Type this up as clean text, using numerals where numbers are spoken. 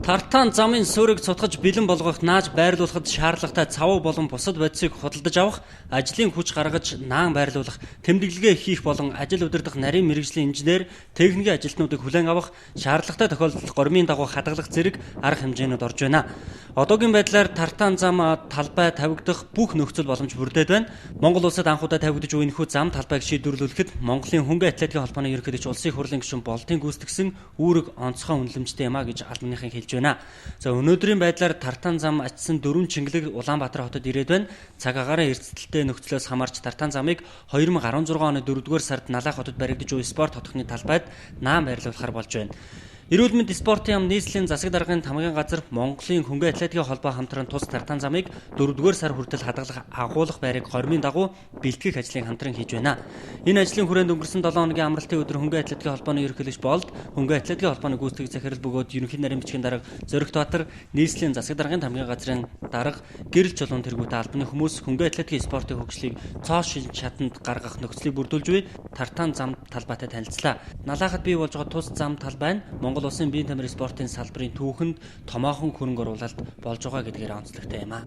Тартаан замын суурийг цутгаж бэлэн болгох нааж байрлуулахад шаардлагатай цавуу болон бусад бодисыг худалдаж авах, ажлын хүч гаргаж наан байрлуулах, тэмдэглэгээ хийх болон ажил удирдах нарийн мэргэжлийн инженер, техникийн ажилтнуудыг хүлээн авах, шаардлагатай тохиолдолд гормын дагуу хадгалах зэрэг арга хэмжээнүүд орж байна. Одоогийн байдлаар Тартаан зам талбай тавигдах бүх нөхцөл боломж бүрдээд байна. Монгол улсад анхудаа тавигдаж буй энэхүү зам талбайг шийдвэрлүүлэхэд Монголын хөнгөн атлетикийн холбооны ерөнхийлөгч улсын их хурлын гишүүн Болтын гүйцэтгэсэн үүрэг онцгой үнэлэмжтэй юм а гэж албаныхан хэлж байна. За өнөөдрийн байдлаар Тартаан зам ачсан 4 чингэлэг Улаанбаатар хотод ирээд байна. Цаг агаарын эрсдэлтэй нөхцлөөс хамаарч Тартаан замыг 2016 оны 4-р сард Налах хотод баригдаж буй спорт хотхны талбайд наан байрлуулахар болж байна. Эрүүл мэнд спортын яам нийслэлийн засаг даргын тамгын газар Монголын хөнгөн атлетикийн холбоо хамтран тус Тартаан замыг 4-р сар хүртэл хадгалах агуулга байрыг гормын дагуу бэлтгэх ажлыг хамтран хийж байна. Энэ ажлын хүрээнд өнгөрсөн 7 хоногийн амралтын өдөр хөнгөн атлетикийн холбооны ерөнхийлөгч Болд, хөнгөн атлетикийн холбооны гүйцэтгэх захирал бөгөөд ерөнхий нарийн бичгийн дарга Зоригт Баатар, нийслэлийн засаг даргын тамгын газрын дарга гэрэл чулуун тэргүүтээ албаны хүмүүс хөнгөн атлетикийн спортын хөгжлийг цоо шин шатанд гаргах нөхцөлийг бүрдүүлж буй Тартаан зам талбайтай танилцлаа. Налахад бий болж байгаа тус зам талбай нь Монгол улсын биеийн тамирын спортын салбарын түүхэнд томоохон хөрөнгө оруулалт болж байгаа гэдгээр онцлогтой юм а.